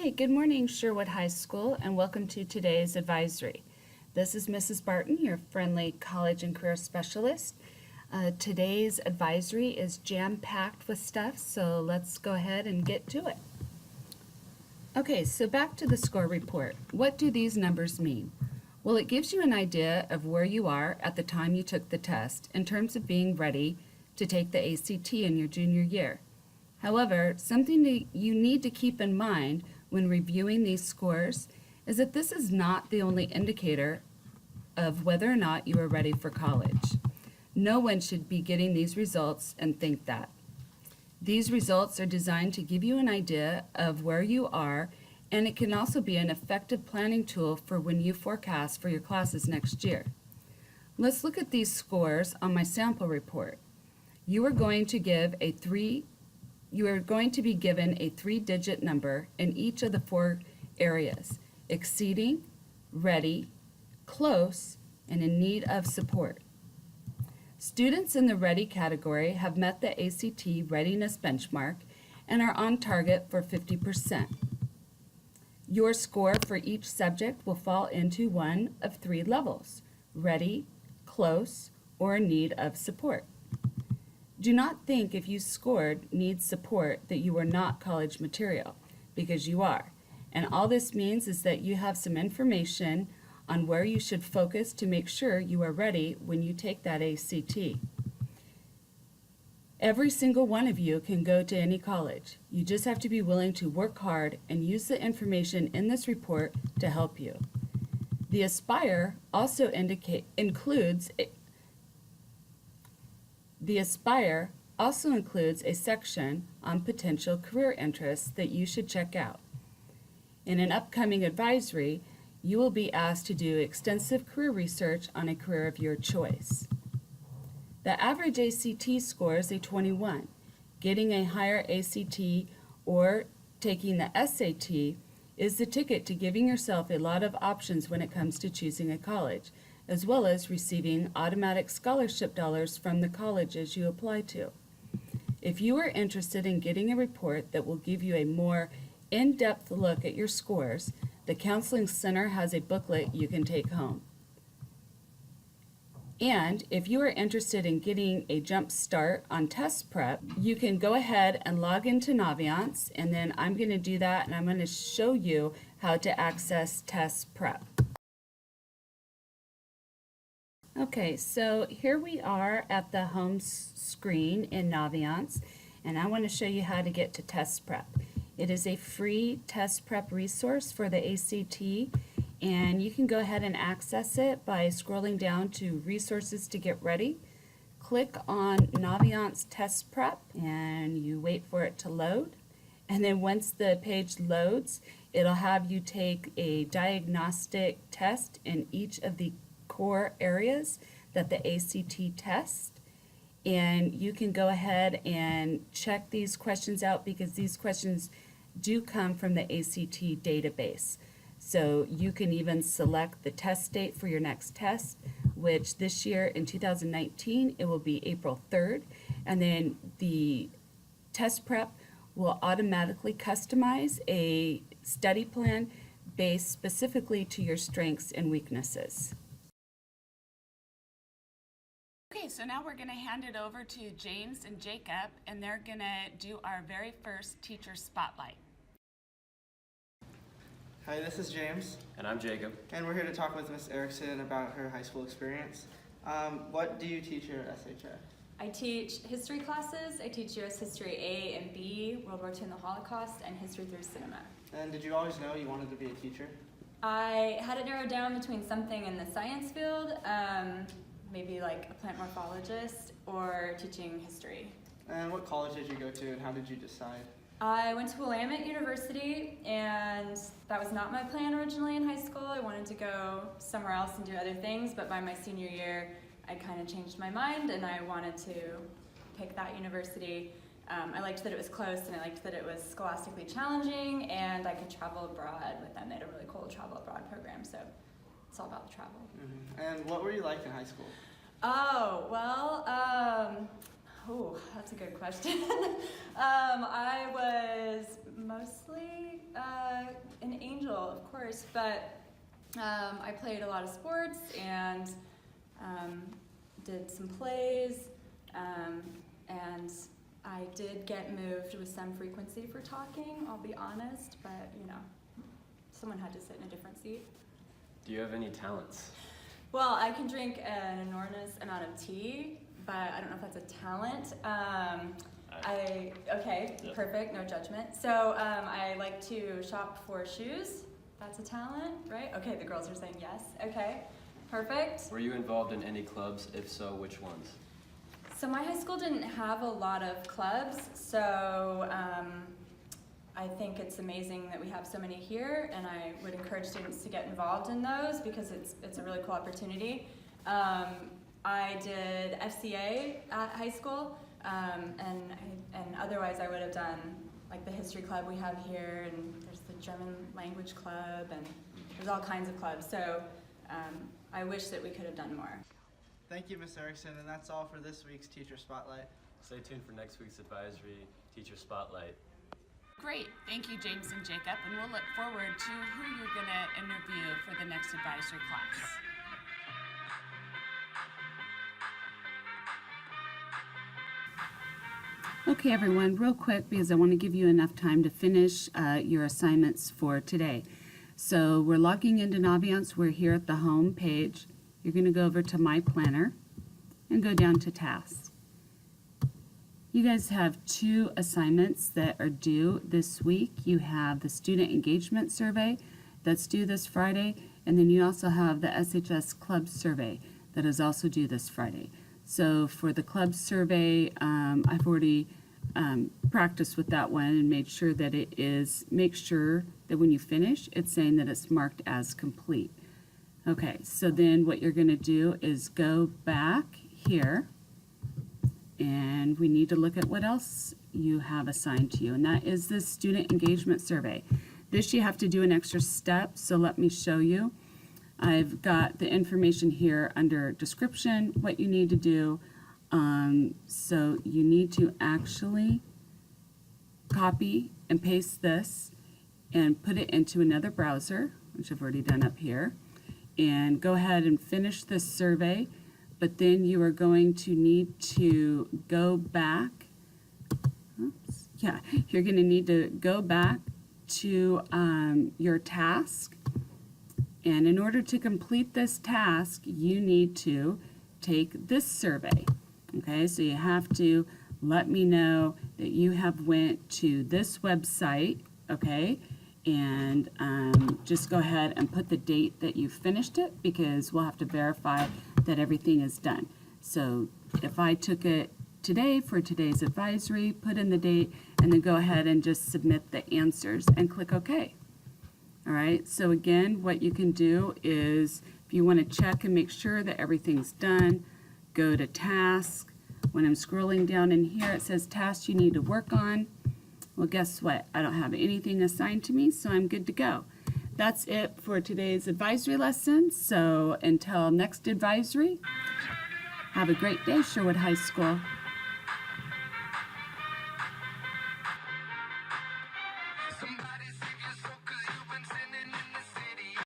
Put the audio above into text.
Hi, good morning, Sherwood High School, and welcome to today's advisory. This is Mrs. Barton, your friendly college and career specialist. Today's advisory is jam-packed with stuff, so let's go ahead and get to it. Okay, so back to the score report. What do these numbers mean? Well, it gives you an idea of where you are at the time you took the test in terms of being ready to take the ACT in your junior year. However, something that you need to keep in mind when reviewing these scores is that this is not the only indicator of whether or not you are ready for college. No one should be getting these results and think that. These results are designed to give you an idea of where you are, and it can also be an effective planning tool for when you forecast for your classes next year. Let's look at these scores on my sample report. You are going to be given a 3-digit number in each of the 4 areas: exceeding, ready, close, and in need of support. Students in the ready category have met the ACT readiness benchmark and are on target for 50%. Your score for each subject will fall into one of 3 levels: ready, close, or in need of support. Do not think if you scored needs support that you are not college material, because you are. And all this means is that you have some information on where you should focus to make sure you are ready when you take that ACT. Every single one of you can go to any college. You just have to be willing to work hard and use the information in this report to help you. The Aspire also includes a section on potential career interests that you should check out. In an upcoming advisory, you will be asked to do extensive career research on a career of your choice. The average ACT score is a 21. Getting a higher ACT or taking the SAT is the ticket to giving yourself a lot of options when it comes to choosing a college, as well as receiving automatic scholarship dollars from the colleges you apply to. If you are interested in getting a report that will give you a more in-depth look at your scores, the Counseling Center has a booklet you can take home. And if you are interested in getting a jump start on test prep, you can go ahead and log into Naviance, and then I'm going to do that, and I'm going to show you how to access test prep. Okay, so here we are at the home screen in Naviance, and I want to show you how to get to test prep. It is a free test prep resource for the ACT, and you can go ahead and access it by scrolling down to Resources to Get Ready. Click on Naviance Test Prep, and you wait for it to load. And then once the page loads, it'll have you take a diagnostic test in each of the core areas that the ACT tests. And you can go ahead and check these questions out, because these questions do come from the ACT database. So you can even select the test date for your next test, which this year in 2019, it will be April 3rd. And then the test prep will automatically customize a study plan based specifically to your strengths and weaknesses. Okay, so now we're going to hand it over to James and Jacob, and they're going to do our very first teacher spotlight. Hi, this is James. And I'm Jacob. And we're here to talk with Ms. Erickson about her high school experience. What do you teach here at SHF? I teach history classes. I teach U.S. History A and B, World War II and the Holocaust, and History through Cinema. And did you always know you wanted to be a teacher? I had it narrowed down between something in the science field, maybe like a plant morphologist, or teaching history. And what college did you go to, and how did you decide? I went to Willamette University, and that was not my plan originally in high school. I wanted to go somewhere else and do other things, but by my senior year, I kind of changed my mind, and I wanted to pick that university. I liked that it was close, and I liked that it was scholastically challenging, and I could travel abroad with them. They had a really cool travel abroad program, so it's all about the travel. Mm-hmm. And what were you like in high school? Oh, well, Oh, that's a good question. I was mostly an angel, of course, but I played a lot of sports and did some plays, and I did get moved with some frequency for talking, I'll be honest, but you know, someone had to sit in a different seat. Do you have any talents? Well, I can drink an enormous amount of tea, but I don't know if that's a talent. Okay, Yep. Perfect, no judgment. So I like to shop for shoes. That's a talent, right? Okay, the girls are saying yes. Okay, perfect. Were you involved in any clubs? If so, which ones? So my high school didn't have a lot of clubs, so I think it's amazing that we have so many here, and I would encourage students to get involved in those because it's a really cool opportunity. I did FCA at high school, and otherwise I would have done like the history club we have here, and there's the German language club, and there's all kinds of clubs. So I wish that we could have done more. Thank you, Ms. Erickson, and that's all for this week's Teacher Spotlight. Stay tuned for next week's Advisory Teacher Spotlight. Great, thank you, James and Jacob, and we'll look forward to who you're going to interview for the next advisory class. Okay, everyone, real quick, because I want to give you enough time to finish your assignments for today. So we're logging into Naviance. We're here at the home page. You're going to go over to My Planner and go down to Tasks. You guys have 2 assignments that are due this week. You have the Student Engagement Survey that's due this Friday, and then you also have the SHS Club Survey that is also due this Friday. So for the club survey, I've already practiced with that one and made sure that make sure that when you finish, it's saying that it's marked as complete. Okay, so then what you're going to do is go back here, and we need to look at what else you have assigned to you, and that is the Student Engagement Survey. This you have to do an extra step, so let me show you. I've got the information here under description, what you need to do. So you need to actually copy and paste this and put it into another browser, which I've already done up here, and go ahead and finish this survey. But then you are going to need to go back. Oops, yeah, you're going to need to go back to your task. And in order to complete this task, you need to take this survey. Okay, so you have to let me know that you have went to this website, okay, and just go ahead and put the date that you finished it, because we'll have to verify that everything is done. So if I took it today for today's advisory, put in the date, and then go ahead and just submit the answers and click OK. All right, so again, what you can do is if you want to check and make sure that everything's done, go to Task. When I'm scrolling down in here, it says Tasks you need to work on. Well, guess what? I don't have anything assigned to me, so I'm good to go. That's it for today's advisory lesson. So until next advisory, have a great day, Sherwood High School.